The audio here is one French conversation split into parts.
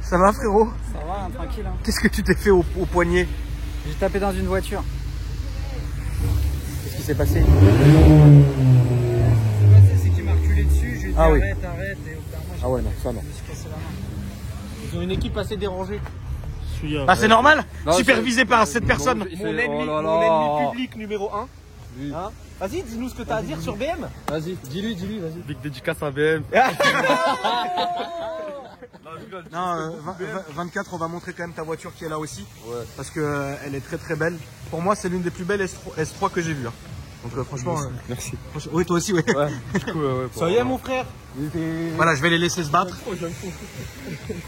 Ça va frérot? Ça va, hein, tranquille. Hein. Qu'est-ce que tu t'es fait au poignet? J'ai tapé dans une voiture. Qu'est-ce qui s'est passé? C'est qu'il m'a reculé dessus, j'ai dit Ah oui. arrête, et au bout d'un moment, Ah ouais, non, ça non. je me suis cassé la main. Ils ont une équipe assez dérangée. Bah c'est normal, non, supervisé par cette personne. Mon ennemi public numéro 1. Hein, vas-y, dis-nous ce que tu as à dire sur BM. Vas-y, dis-lui, vas-y. Big dédicace à BM. Non, 24, on va montrer quand même ta voiture qui est là aussi. Ouais. Parce que elle est très très belle. Pour moi, c'est l'une des plus belles S3 que j'ai vues. Hein. Donc franchement... Merci. Oui, toi aussi, oui. Ouais, du coup, Ça y est, mon frère. Voilà, je vais les laisser se battre.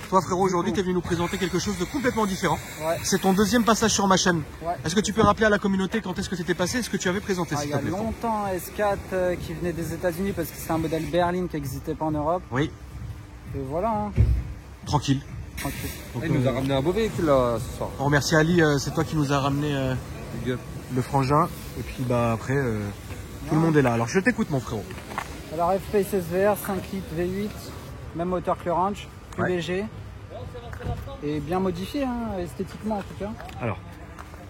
Toi, frérot, aujourd'hui, tu es venu nous présenter quelque chose de complètement différent. Ouais. C'est ton deuxième passage sur ma chaîne. Ouais. Est-ce que tu peux rappeler à la communauté quand est-ce que tu étais passé et ce que tu avais présenté, Il s'il y te a plaît? longtemps, S4 qui venait des États-Unis parce que c'est un modèle berline qui n'existait pas en Europe. Oui, Et voilà, hein. tranquille. Tranquille. Donc, il nous a ramené un beau véhicule là ce soir. on remercie Ali, c'est toi qui nous a ramené Big up. le frangin. Et puis bah après, tout le monde est là. Alors je t'écoute, mon frérot. Alors F-Pace SVR, 5 litres V8, même moteur que le Range, plus Ouais. léger. Et bien modifié, hein, esthétiquement en tout cas. Alors,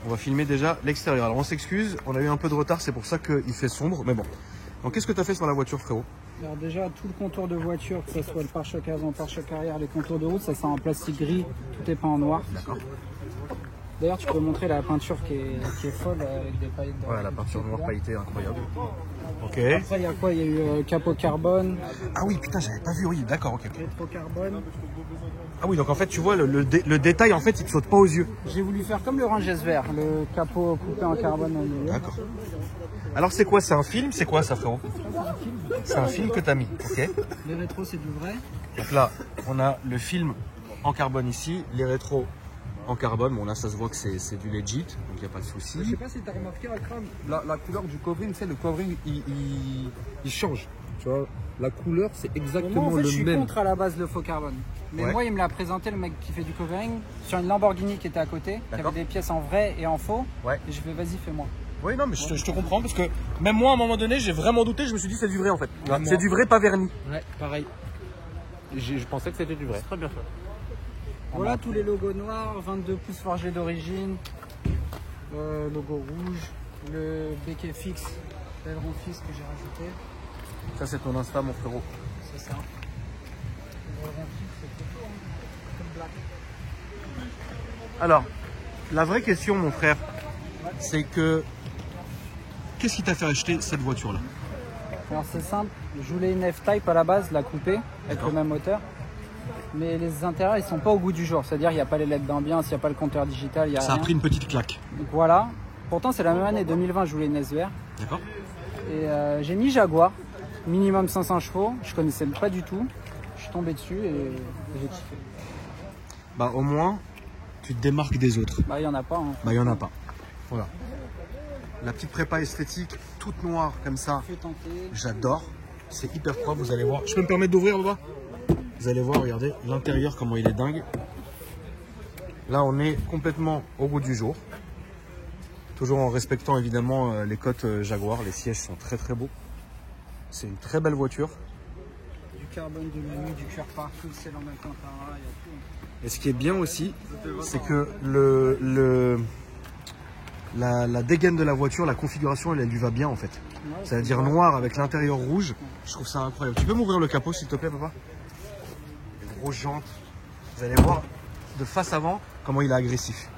on va filmer déjà l'extérieur. Alors on s'excuse, on a eu un peu de retard, c'est pour ça qu'il fait sombre, mais bon. Donc qu'est-ce que tu as fait sur la voiture, frérot? Alors déjà, tout le contour de voiture, que ce soit le pare-choc avant, pare-choc arrière, les contours de route, ça c'est en plastique gris, tout est peint en noir. D'accord. D'ailleurs, tu peux montrer la peinture qui est folle avec des paillettes. Ouais, la peinture noire pailletée, incroyable. Ok. Après, il y a quoi? Il y a eu capot carbone, Ah oui, putain, j'avais pas vu, oui, d'accord, ok. rétro-carbone. Ah oui, donc en fait, tu vois, le détail, en fait, il te saute pas aux yeux. J'ai voulu faire comme le Range SVR, le capot coupé en carbone au milieu. D'accord. Alors c'est quoi? C'est un film? C'est quoi ça, frérot? C'est un film que t'as mis, ok. Les rétros, c'est du vrai. Donc là, on a le film en carbone ici, les rétros en carbone. Bon là, ça se voit que c'est du legit, donc il n'y a pas de Je souci. sais pas si t'as remarqué Akram, la couleur du covering, le covering il change. Tu vois, la couleur c'est Moi, exactement en fait, je suis le même. contre à la base le faux carbone. Mais Ouais. moi, il me l'a présenté, le mec qui fait du covering, sur une Lamborghini qui était à côté, qui D'accord. avait des pièces en vrai et en faux. Ouais. Et je fais, vas-y, fais-moi. Oui, non, mais je te comprends parce que même moi, à un moment donné, j'ai vraiment douté. Je me suis dit, c'est du vrai en fait. Ouais, C'est moi. du vrai, pas verni. Ouais, pareil. Je pensais que c'était du vrai. Très bien fait. Voilà tous les logos noirs, 22 pouces forgés d'origine, logo rouge, le béquet fixe, l'aileron fixe que j'ai rajouté. Ça, c'est ton Insta, mon frérot. C'est ça. L'aileron fixe, c'est tout, hein. Comme black. Alors, la vraie question, mon frère, c'est que qu'est-ce qui t'a fait acheter cette voiture-là? Alors c'est simple, je voulais une F-Type à la base, la couper avec le même moteur. Mais les intérieurs ils sont pas au goût du jour, c'est-à-dire il n'y a pas les LED d'ambiance, il n'y a pas le compteur digital, il y a Ça a rien. pris une petite claque. Donc voilà, pourtant c'est la même année 2020, je voulais une SVR. D'accord. Et j'ai mis Jaguar, minimum 500 chevaux, je connaissais pas du tout. Je suis tombé dessus et j'ai kiffé. Bah, au moins, tu te démarques des autres. Bah il y en a pas. Hein. Bah, il n'y en a pas. Voilà. La petite prépa esthétique, toute noire comme ça, Faut tenter. j'adore. C'est hyper propre, vous allez voir. Je peux me permettre d'ouvrir, là-bas? Vous allez voir, regardez l'intérieur, comment il est dingue. Là, on est complètement au goût du jour. Toujours en respectant évidemment les cotes Jaguar. Les sièges sont très très beaux. C'est une très belle voiture. Du carbone, du menu, du cuir partout, c'est en Alcantara, il y a tout. Et ce qui est bien aussi, c'est que la dégaine de la voiture, la configuration, elle lui va bien en fait. Ouais, C'est-à-dire noir avec l'intérieur rouge. Je trouve ça incroyable. Tu peux m'ouvrir le capot s'il te plaît, papa? Les grosses jantes. Vous allez voir de face avant comment il est agressif.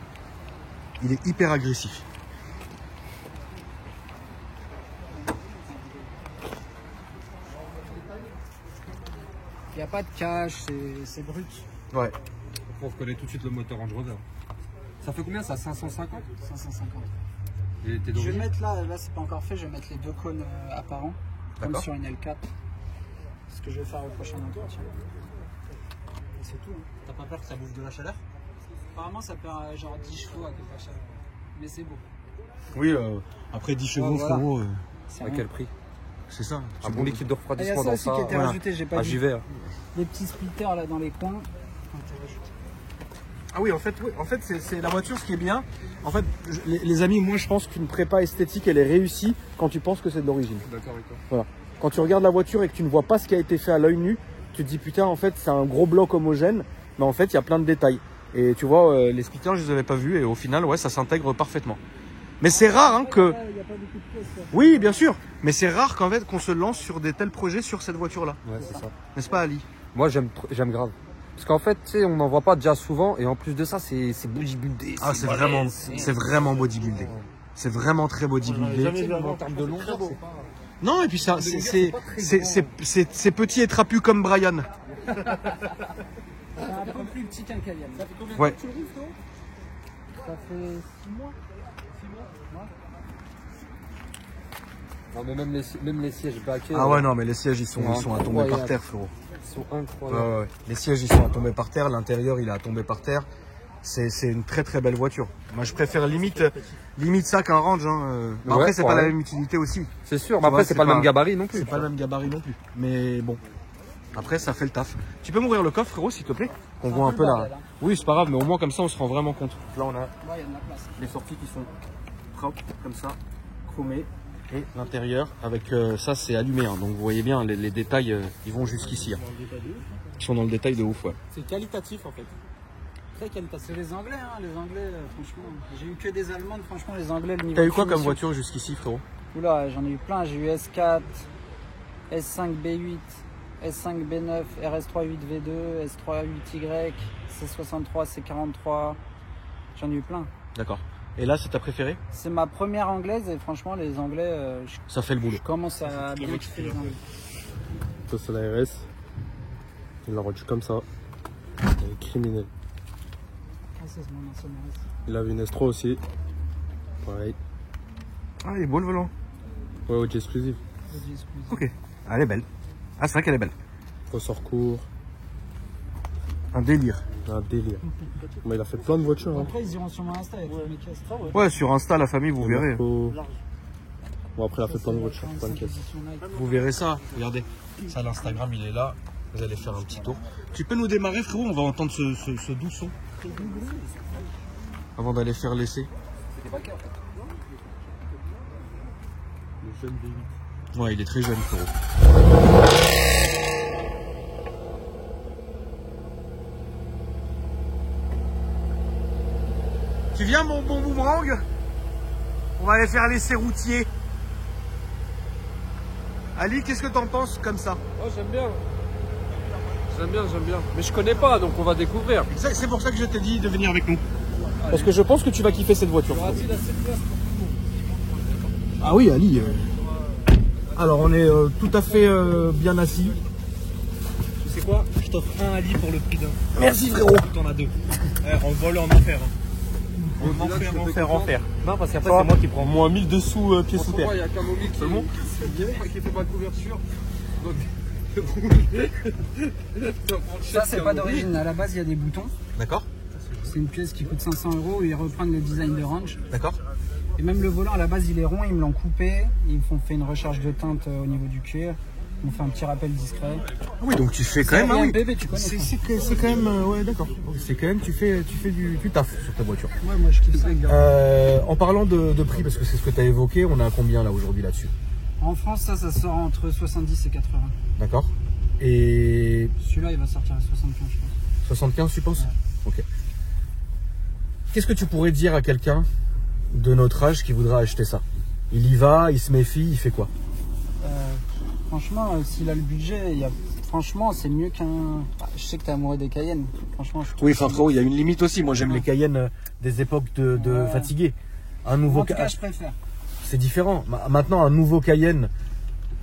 Il est hyper agressif. Il n'y a pas de cache, c'est brut. Ouais. On reconnaît tout de suite le moteur Range Rover. Ça fait combien ça? 550? 550. Et t'es Je vais d'origine? mettre là c'est pas encore fait, je vais mettre les deux cônes apparents, comme D'accord. sur une L4. C'est ce que je vais faire au prochain entretien. Et c'est tout. Hein. T'as pas peur que ça bouffe de la chaleur? Apparemment ça perd genre 10 chevaux avec la chaleur. Mais c'est beau. Oui, après 10 chevaux, Ouais, voilà. frérot, C'est À rien. quel prix? c'est ça. Un bon liquide de Ah, il y a refroidissement ça dans aussi ça. qui était voilà. rajouté, j'ai pas Ah, vu. j'y vais. Les petits splitters là dans les coins. ont été rajoutés. Ah oui, en fait c'est la voiture, ce qui est bien. En fait, les amis, moi je pense qu'une prépa esthétique, elle est réussie quand tu penses que c'est de l'origine. D'accord avec toi. Voilà. Quand tu regardes la voiture et que tu ne vois pas ce qui a été fait à l'œil nu, tu te dis putain, en fait, c'est un gros bloc homogène mais en fait, il y a plein de détails. Et tu vois, les speakers, je les avais pas vus et au final, ouais, ça s'intègre parfaitement. Mais c'est rare hein, que... Il n'y a pas beaucoup de pièces. Quoi. Oui, bien sûr. Mais c'est rare qu'en fait, qu'on se lance sur des tels projets sur cette voiture-là. Ouais, c'est ça. N'est-ce pas, Ali? Moi, j'aime grave. Parce qu'en fait, tu sais, on n'en voit pas déjà souvent. Et en plus de ça, c'est bodybuildé. Ah, c'est vraiment bodybuildé. C'est vraiment très bodybuildé. En termes de longueur, c'est pas... Non, et puis ça, c'est petit et trapu comme Brian. C'est un peu plus petit qu'un Cayenne. Ça fait combien de Ouais. temps que tu le roules, toi? Ça fait 6 mois. 6 mois. Ouais. Non, mais même les sièges baquets. Ah ouais, non, mais les sièges, ils sont à tomber par terre, frérot. Ils sont incroyables. Ouais. Les sièges, ils sont à tomber par terre. L'intérieur, il est à tomber par terre. C'est une très très belle voiture. Moi, je préfère limite ça qu'un Range. Hein. Mais après, c'est pas la même utilité aussi. C'est sûr, mais après, c'est pas le même gabarit non plus. C'est pas le même gabarit non plus. Mais bon, après, ça fait le taf. Tu peux m'ouvrir le coffre, frérot, s'il te plaît? Qu'on voit un peu là. Oui, c'est pas grave, mais au moins comme ça, on se rend vraiment compte. Là, on a Ouais, il y a de la place. les sorties qui sont propres, comme ça, chromées. Et l'intérieur, avec ça, c'est allumé. Hein. Donc, vous voyez bien, les détails, ils vont jusqu'ici. Hein. Ils sont dans le détail de ouf, ouais. C'est qualitatif en fait. Très qualitatif. C'est les Anglais, hein. Les Anglais, franchement. J'ai eu que des Allemandes, franchement, les Anglais, le niveau. T'as eu quoi de comme finition. voiture jusqu'ici, frérot? Oula, j'en ai eu plein. J'ai eu S4, S5 B8, S5 B9, RS3 8V2, S3 8Y, C63, C43. J'en ai eu plein. D'accord. Et là, c'est ta préférée? C'est ma première anglaise et franchement, les Anglais, Ça fait le boulot. je commence à bien kiffer les Anglais. Ça c'est la RS. Il l'a rendu comme ça. Il est criminel. Ah, ça, c'est mon ancienne RS. Il avait une S3 aussi. Pareil. Ah, il est beau le volant. Ouais, Audi exclusive. Audi exclusive. Ok. Elle est belle. Ah, c'est vrai qu'elle est belle. Ressort court. Un délire. Un délire. Mais il a fait plein de voitures. Hein. Après, ils iront sur mon Insta, il y a toutes mes caisses. Ouais, sur Insta, la famille, vous verrez. Bon, après, il a fait plein de voitures. Plein de caisses. Vous verrez ça. Regardez. Ça, l'Instagram, il est là. Vous allez faire un petit tour. Tu peux nous démarrer, frérot? On va entendre ce doux son. Avant d'aller faire l'essai. Le jeune V8. Ouais, il est très jeune, frérot. Tu viens, mon bon boomerang? On va aller faire l'essai routier. Ali, qu'est-ce que t'en penses comme ça? Oh, j'aime bien. J'aime bien. Mais je connais pas, donc on va découvrir. C'est pour ça que je t'ai dit de venir avec nous. Parce que je pense que tu vas kiffer cette voiture. Ah oui, Ali. Alors, on est tout à fait bien assis. Tu sais quoi? Je t'offre un Ali pour le prix d'un. Merci, frérot. T'en as deux. En vol en enfer. Enfer. Non, parce qu'après, c'est moi qui prends. Moins 1000 dessous pieds sous terre. Il y a Camomille qui fait pas de couverture. Donc, Ça, c'est pas d'origine. À la base, il y a des boutons. D'accord. C'est une pièce qui coûte 500 €. Ils reprennent le design de Range. D'accord. Et même le volant, à la base, il est rond. Ils me l'ont coupé. Ils m'ont fait une recharge de teinte au niveau du cuir. Ils m'ont fait un petit rappel discret. Ah oui, donc tu fais quand même. C'est Ah un oui. bébé, tu connais. C'est quand même. Ouais, d'accord. C'est quand même. Tu fais du taf sur ta voiture. Ouais, moi, je kiffe ça. En parlant de prix, parce que c'est ce que tu as évoqué, on a combien là aujourd'hui là-dessus? En France, ça sort entre 70 et 80. D'accord. Et Celui-là, il va sortir à 75, je pense. 75, tu penses? Ok. Qu'est-ce que tu pourrais dire à quelqu'un de notre âge qui voudra acheter ça? Il y va, il se méfie, il fait quoi? Franchement, s'il a le budget, franchement, c'est mieux qu'un. Je sais que t'es amoureux des Cayennes. Franchement, je trouve. Oui, enfin frérot, il y a une limite aussi. Moi, j'aime les Cayennes des époques de Ouais. fatigués. Un nouveau En tout cas, je préfère. c'est différent. Maintenant, un nouveau Cayenne,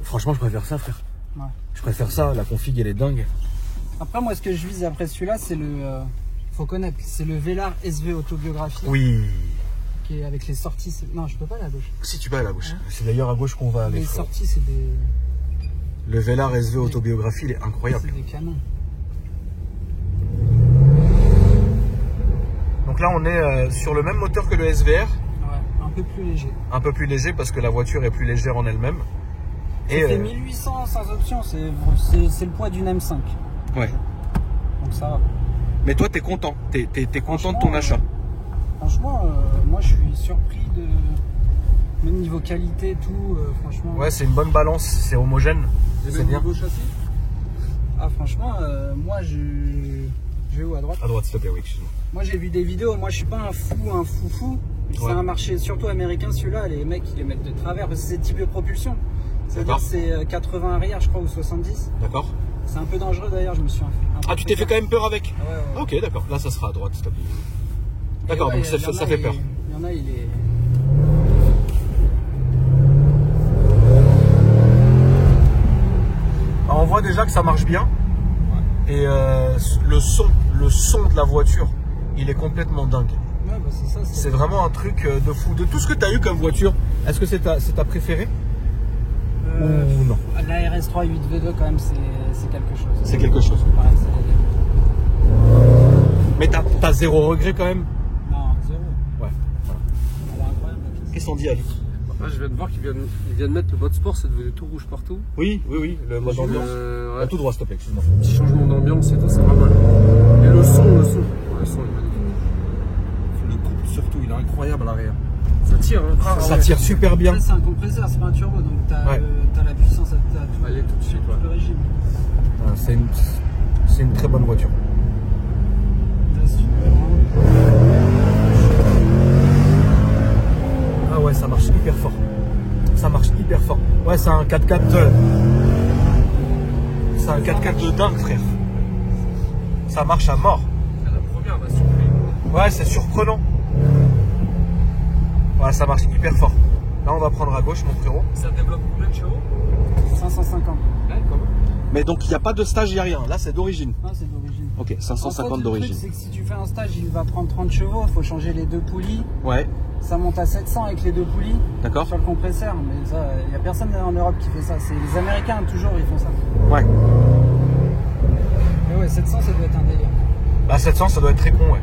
franchement, je préfère ça, frère. Ouais. Je préfère ça. La config, elle est dingue. Après, moi, ce que je vise après celui-là, c'est le. Faut connaître, c'est le Velar SV autobiographie. Oui. Qui est avec les sorties. Non, je peux pas aller à gauche. Si tu vas à la gauche. C'est d'ailleurs à gauche qu'on va avec. Les frérot. sorties, c'est des. Le Velar SV autobiographie, il est incroyable. C'est des canons. Donc là, on est sur le même moteur que le SVR. Ouais, un peu plus léger. Un peu plus léger parce que la voiture est plus légère en elle-même. Et fait 1800 sans option, c'est le poids d'une M5. Ouais. Donc ça va. Mais toi, t'es content. T'es content de ton achat. Franchement, moi je suis surpris de. Même niveau qualité, tout, franchement. Ouais, c'est une bonne balance, c'est homogène. Et C'est même bien. niveau châssis. Ah, franchement, moi Je vais où, à droite? À droite, s'il te plaît, oui, excuse-moi. Moi, j'ai vu des vidéos. Moi, je suis pas un foufou. C'est Ouais. un marché surtout américain, celui-là. Les mecs, ils les mettent de travers parce que c'est type de propulsion. C'est-à-dire D'accord. c'est 80 arrière, je crois, ou 70. D'accord. C'est un peu dangereux d'ailleurs, je me suis un peu Ah, tu t'es fait quand même peur avec? Ouais, ouais. Ok, d'accord. Là, ça sera à droite, s'il te plaît. Et D'accord, ouais, donc il y en ça a, fait peur. Il y en a, il est. Alors, on voit déjà que ça marche bien. Et le son de la voiture, il est complètement dingue. Ouais, bah c'est ça. C'est vraiment un truc de fou. De tout ce que tu as eu comme voiture, est-ce que c'est ta préférée ou non? La RS3 8V2, quand même, c'est quelque chose. C'est quelque chose. Ouais, Mais t'as zéro regret quand même? non, zéro. Ouais. Voilà. Elle est incroyable. la pièce. Qu'est-ce qu'on dit, Ali? Là, je viens de voir qu'ils viennent mettre le mode sport, c'est devenu tout rouge partout. Oui, le mode ambiance. Ouais. Tout droit, s'il te plaît, excuse-moi. Petit changement d'ambiance et tout, c'est pas mal. Et le son. Ouais, le son est magnifique. Le couple surtout, il est incroyable à l'arrière. Ça tire, hein. Ça tire super bien. Là, c'est un compresseur, c'est pas un turbo, donc t'as Ouais. la puissance, t'as tout, Elle est tout de suite, tout le ouais. régime. C'est une très bonne voiture. T'as super. Ah ouais, ça marche hyper fort. Ça marche hyper fort. Ouais, c'est un 4x4. C'est un 4x4 de dingue, frère. Ça marche à mort. La première m'a surpris. Ouais, c'est surprenant. Ouais, ça marche hyper fort. Là, on va prendre à gauche, mon frérot. Ça développe combien de chevaux? 550. Ouais, quand même. Mais donc, il n'y a pas de stage, il n'y a rien. Là, c'est d'origine. Non, c'est d'origine. Ok, En 550 fait, d'origine. Le truc, c'est que si tu fais un stage, il va prendre 30 chevaux, il faut changer les deux poulies. Ouais, Ça monte à 700 avec les deux poulies d'accord. sur le compresseur. Mais ça, il n'y a personne en Europe qui fait ça. C'est les Américains, toujours, ils font ça. Ouais. Mais ouais, 700, ça doit être un délire. Là, 700, ça doit être très con, ouais.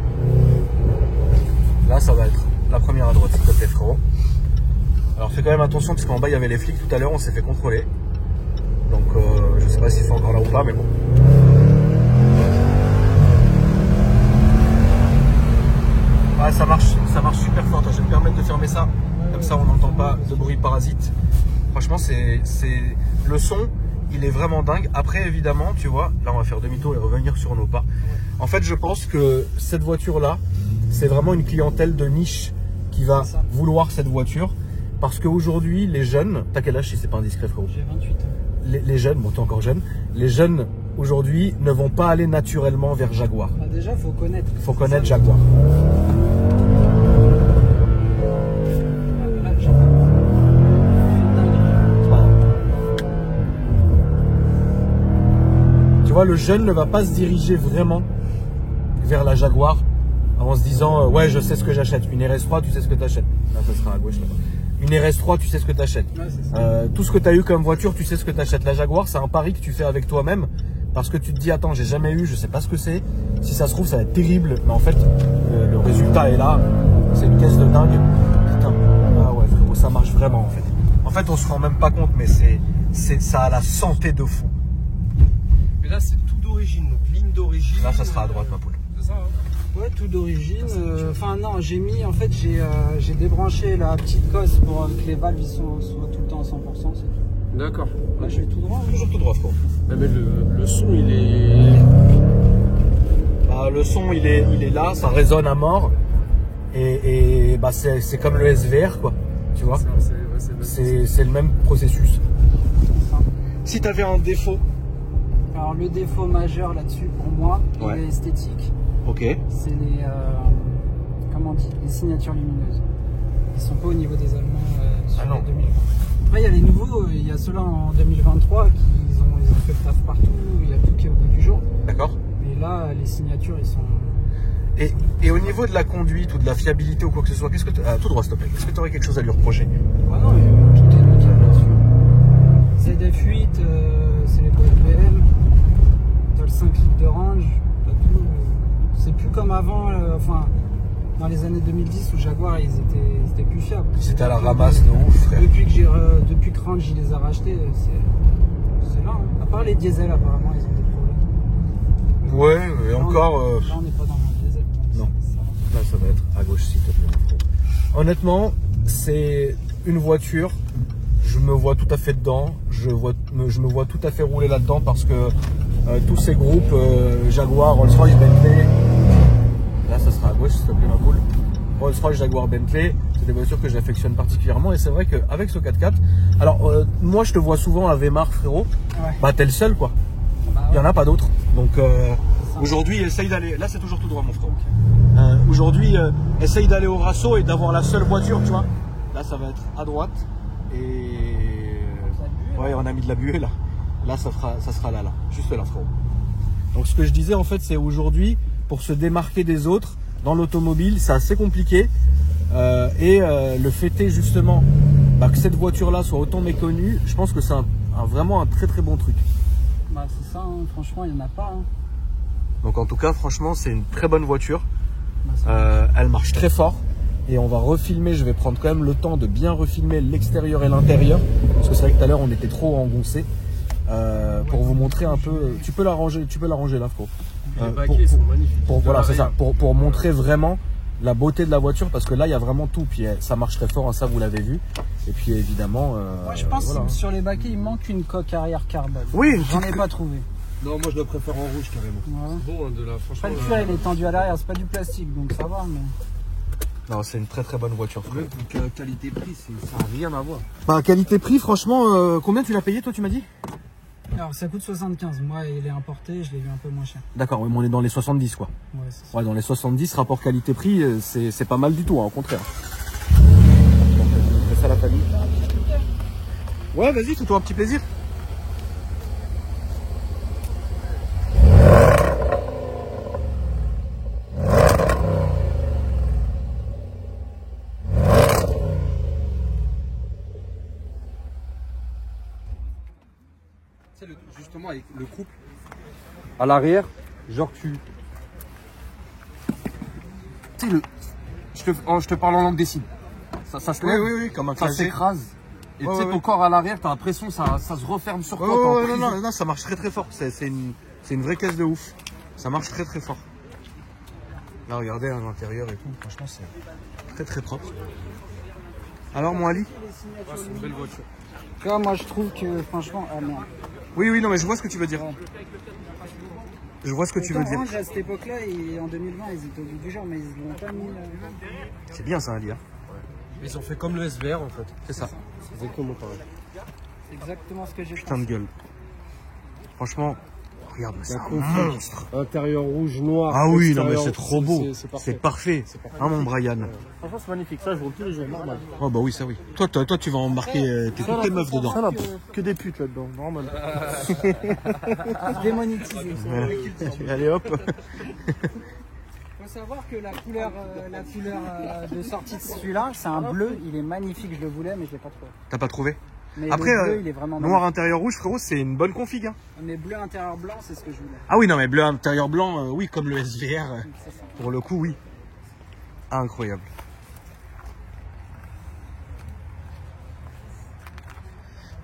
Là, ça va être la première à droite, s'il te plaît, frérot. Alors, fais quand même attention, parce qu'en bas, il y avait les flics tout à l'heure, on s'est fait contrôler. Donc, je sais pas s'ils sont encore là ou pas, mais bon. Ouais, ça marche super fort. Je vais me permettre de fermer ça. Comme ça, on n'entend pas de bruit parasite. Franchement, le son, il est vraiment dingue. Après, évidemment, tu vois, là, on va faire demi-tour et revenir sur nos pas. En fait, je pense que cette voiture-là, c'est vraiment une clientèle de niche qui va vouloir cette voiture. Parce qu'aujourd'hui, les jeunes, t'as quel âge si c'est pas indiscret, frérot? J'ai 28 ans. Les jeunes, bon, t'es encore jeune, les jeunes aujourd'hui ne vont pas aller naturellement vers Jaguar. Bah déjà, il faut connaître. Il faut connaître Jaguar. Là, j'ai pas. Tu vois, le jeune ne va pas se diriger vraiment vers la Jaguar en se disant ouais, je sais ce que j'achète. Une RS3, tu sais ce que tu achètes. Là, ça sera à gauche là-bas. Une RS3, tu sais ce que tu achètes. Ouais, c'est ça. Tout ce que tu as eu comme voiture, tu sais ce que tu achètes. La Jaguar, c'est un pari que tu fais avec toi-même parce que tu te dis attends, j'ai jamais eu, je sais pas ce que c'est. Si ça se trouve, ça va être terrible. Mais en fait, le résultat est là. C'est une caisse de dingue. Putain. Ah ouais, frérot, ça marche vraiment en fait. En fait, on se rend même pas compte, mais ça a la santé de fou. Mais là, c'est tout d'origine, donc ligne d'origine. Là, ça sera à droite, ma poule. C'est ça, hein? Ouais, tout d'origine. Enfin, non, j'ai mis, en fait, j'ai débranché la petite cosse pour que les valves ils soient tout le temps à 100%. C'est tout. D'accord. Là, je vais tout droit. Toujours tout droit, frérot. Mais le son, il est. Bah, le son, il est là, ça résonne à mort. Et bah, c'est comme le SVR, quoi. Tu vois, c'est le même processus. Si tu avais un défaut. Alors, le défaut majeur là-dessus, pour moi, Ouais. il est esthétique. Ok. C'est les, comment on dit, les signatures lumineuses. Ils sont pas au niveau des Allemands sur Ah non. 2020. Après, il y a les nouveaux, il y a ceux-là en 2023 qui ils ont fait le taf partout, il y a tout qui est au bout du jour. D'accord. Mais là, les signatures, ils sont... Et au niveau de la conduite ou de la fiabilité ou quoi que ce soit, tout droit, s'il te plaît. Est-ce que tu aurais quelque chose à lui reprocher? Ah non, mais tout est nickel là-dessus. ZF8, c'est les boîtes BM. T'as le 5 litres de range. T'as tout. C'est plus comme avant, enfin, dans les années 2010 où Jaguar, ils étaient plus fiables. C'était à la ramasse de ouf, frère. Depuis que Range, il les a rachetés, c'est là. Hein. À part les diesels, apparemment, ils ont des problèmes. Ouais, et Là, encore. Là, on n'est pas dans un diesel. Non. Là, ça va être à gauche, s'il te plaît, mon frère. Honnêtement, c'est une voiture. Je me vois tout à fait dedans. Je me vois tout à fait rouler là-dedans parce que tous ces groupes Jaguar, Rolls-Royce, Bentley. Là, ça sera à gauche, s'il te plaît, ma poule. Rolls-Royce, Jaguar, Bentley, c'est des voitures que j'affectionne particulièrement. Et c'est vrai qu'avec ce 4x4, alors moi, je te vois souvent à Weimar, frérot. Ouais. Bah, t'es le seul, quoi. Bah, Il n'y en a pas d'autres. Donc, aujourd'hui, essaye d'aller. Là, c'est toujours tout droit, mon frérot. Aujourd'hui, essaye d'aller au Rasso et d'avoir la seule voiture, tu vois. Là, ça va être à droite. Et. Ouais, on a mis de la buée, là. Là, ça sera là, juste là, frérot. Donc, ce que je disais, en fait, c'est aujourd'hui, pour se démarquer des autres, dans l'automobile, c'est assez compliqué. Le fait est, justement, que cette voiture-là soit autant méconnue, je pense que c'est vraiment un très très bon truc. Bah, c'est ça, hein. Franchement, il n'y en a pas. Hein. Donc, en tout cas, franchement, c'est une très bonne voiture. Bah, elle marche très fort. Et on va refilmer, je vais prendre quand même le temps de bien refilmer l'extérieur et l'intérieur. Parce que c'est vrai que tout à l'heure, on était trop engoncés. Pour vous montrer un peu, tu peux la ranger là, frérot. Les baquets sont magnifiques. Voilà, c'est ça. Pour montrer vraiment la beauté de la voiture, parce que là, il y a vraiment tout. Puis ça marche très fort, hein, ça vous l'avez vu. Et puis évidemment. Moi, je pense voilà. que sur les baquets, il manque une coque arrière carbone. Oui, J'en ai pas trouvé. Non, moi je la préfère en rouge carrément. Ouais. C'est beau, hein, de la franchement. Pas le cuir, il est tendu à l'arrière, c'est pas du plastique, donc ça va. Mais... Non, c'est une très très bonne voiture. Même pour qualité-prix, ça n'a rien à voir. Bah, qualité-prix, franchement, combien tu l'as payé, toi, tu m'as dit? Alors, ça coûte 75. Moi, il est importé, je l'ai vu un peu moins cher. D'accord, mais on est dans les 70, quoi. Ouais, c'est ça. Ouais, dans les 70, rapport qualité-prix, c'est pas mal du tout, hein, au contraire. C'est ça la famille. Ouais, vas-y, fais-toi un petit plaisir. Justement, avec le couple à l'arrière, genre tu. Tu sais, je te parle en langue des signes. Ça se lève, Oui, comme un ça clavier. s'écrase. Et Ouais, tu sais, ouais, ton corps à l'arrière, t'as l'impression que ça se referme sur toi. t'es en prison. Non, ça marche très très fort. C'est une vraie caisse de ouf. Ça marche très très fort. Là, regardez à l'intérieur et tout. Franchement, c'est très très propre. Alors, mon Ali? Ouais, c'est une belle voiture. Tu vois, moi, je trouve que, franchement... Ah merde. Oui, non, mais je vois ce que tu veux dire. Je vois ce que tu veux dire. Orange, à cette époque-là, et en 2020, ils étaient au bout du genre, mais ils l'ont pas mis... C'est bien ça, Ali. Hein. Ils ont fait comme le SVR en fait. C'est ça. C'est exactement pareil. C'est exactement ce que j'ai Putain de gueule. Franchement, regarde, mais c'est un confort. monstre. Intérieur rouge, noir. Ah oui, non, mais extérieur, c'est trop beau. C'est C'est parfait. Hein, mon Brian? Franchement, c'est magnifique. Ça, je roule tous les jours, normal. Oh, bah oui, ça oui. Toi, tu vas embarquer toutes tes meufs dedans. Que des putes là-dedans, normal. démonétisé. Allez, hop. Il faut savoir que la couleur de sortie de celui-là, c'est un bleu. Il est magnifique, je le voulais, mais je l'ai pas trouvé. T'as pas trouvé? Mais Après, le bleu, il est vraiment noir intérieur rouge, frérot, c'est une bonne config. Hein. Mais bleu intérieur blanc, c'est ce que je voulais. Ah oui, non, mais bleu intérieur blanc, oui, comme le SVR, C'est ça. pour le coup, oui. Incroyable.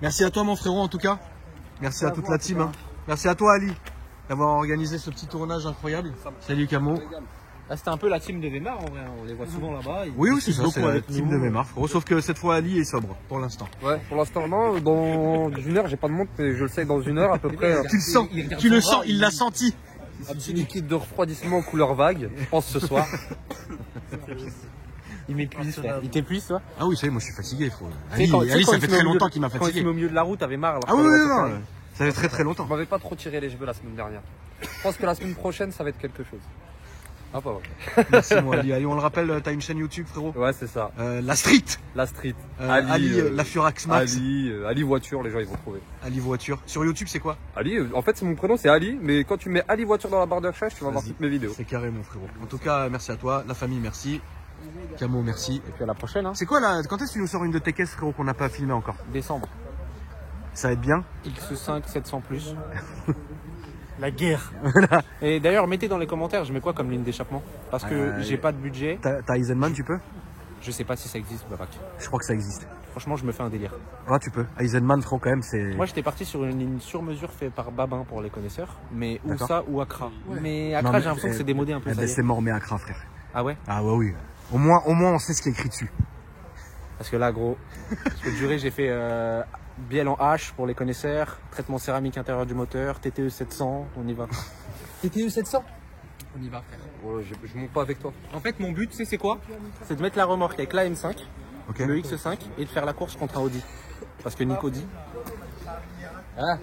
Merci à toi, mon frérot, en tout cas. Merci à toute la team. Hein. Merci à toi, Ali, d'avoir organisé ce petit tournage incroyable. Salut, Camo. Là, c'était un peu la team de Weimar en vrai, hein. On les voit souvent là-bas. Oui, c'est ça, c'est la team de Weimar, frérot. Sauf que cette fois, Ali est sobre, pour l'instant. Ouais, pour l'instant, non. Dans une heure, j'ai pas de montre, mais je le sais dans une heure à peu près. Tu le sens, tu le sens, il l'a senti. Un petit liquide de refroidissement couleur vague, je pense ce soir. Il m'épuise, frère. Il t'épuise, toi? Ah oui, ça y est, moi je suis fatigué. Tu sais, quand- Ali, ça quand fait il se met très au milieu- longtemps qu'il m'a Quand il se fatigué. met au milieu de la route, t'avais marre. Alors Ah oui, que oui, là, non, ça fait très très longtemps. Je m'avais pas trop tiré les cheveux la semaine dernière. Je pense que la semaine prochaine, ça va être quelque chose. Ah, pas vrai. Merci, moi, Ali. Ali, on le rappelle, t'as une chaîne YouTube, frérot. Ouais, c'est ça. La Street. La street. Ali, la Furax Max. Ali voiture, les gens ils vont trouver. Ali Voiture. Sur YouTube, c'est quoi? Ali, en fait, c'est mon prénom, c'est Ali, mais quand tu mets Ali voiture dans la barre de recherche, tu vas voir Vas-y. toutes mes vidéos. C'est carré, mon frérot. En tout cas, merci à toi. La famille, merci. Camo, merci. Et puis à la prochaine, hein. C'est quoi là? Quand est-ce que tu nous sors une de tes caisses, frérot, qu'on n'a pas filmé encore? Décembre. Ça va être bien. X5 700 plus. La guerre. Et d'ailleurs, mettez dans les commentaires, je mets quoi comme ligne d'échappement? Parce que j'ai pas de budget. T'as Eisenman, tu peux? Je sais pas si ça existe, Barak. Je crois que ça existe. Franchement, je me fais un délire. Ah, tu peux. Eisenman, frérot, quand même, c'est. Moi, j'étais parti sur une ligne sur mesure faite par Babin pour les connaisseurs. Mais ou D'accord. ça ou Accra. Mais Non, Accra, mais, j'ai l'impression que c'est démodé un peu. Eh ça ben, y est. c'est mort, mais Accra, frère. Ah ouais? Ah, ouais, oui. Au moins, on sait ce qui est écrit dessus. Parce que là, gros, je peux te jurer, j'ai fait Bielle en H pour les connaisseurs, traitement céramique intérieur du moteur, TTE 700, on y va. TTE 700? On y va, frère. Oh, je monte pas avec toi. En fait, mon but, c'est quoi? C'est de mettre la remorque avec la M5, Ok. le X5 et de faire la course contre un Audi. Parce que Nico dit. Ah.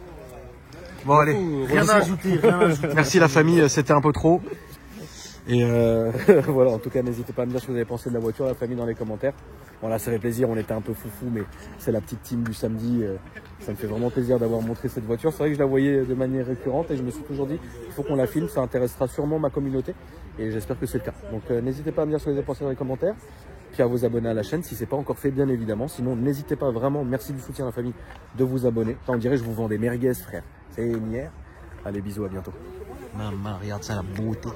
Bon, allez. Rien à ajouter, rien à ajouter. Merci la famille, c'était un peu trop. Et Voilà, en tout cas, n'hésitez pas à me dire ce que vous avez pensé de la voiture, la famille, dans les commentaires. Voilà, ça fait plaisir, on était un peu foufou, mais c'est la petite team du samedi. Ça me fait vraiment plaisir d'avoir montré cette voiture. C'est vrai que je la voyais de manière récurrente et je me suis toujours dit, il faut qu'on la filme, ça intéressera sûrement ma communauté. Et j'espère que c'est le cas. Donc n'hésitez pas à me dire ce que vous avez pensé dans les commentaires. Puis à vous abonner à la chaîne si ce n'est pas encore fait, bien évidemment. Sinon, n'hésitez pas vraiment, merci du soutien à la famille, de vous abonner. On dirait je vous vends des merguez, frère. C'est hier. Allez, bisous, à bientôt. maman, regarde ça, la beauté.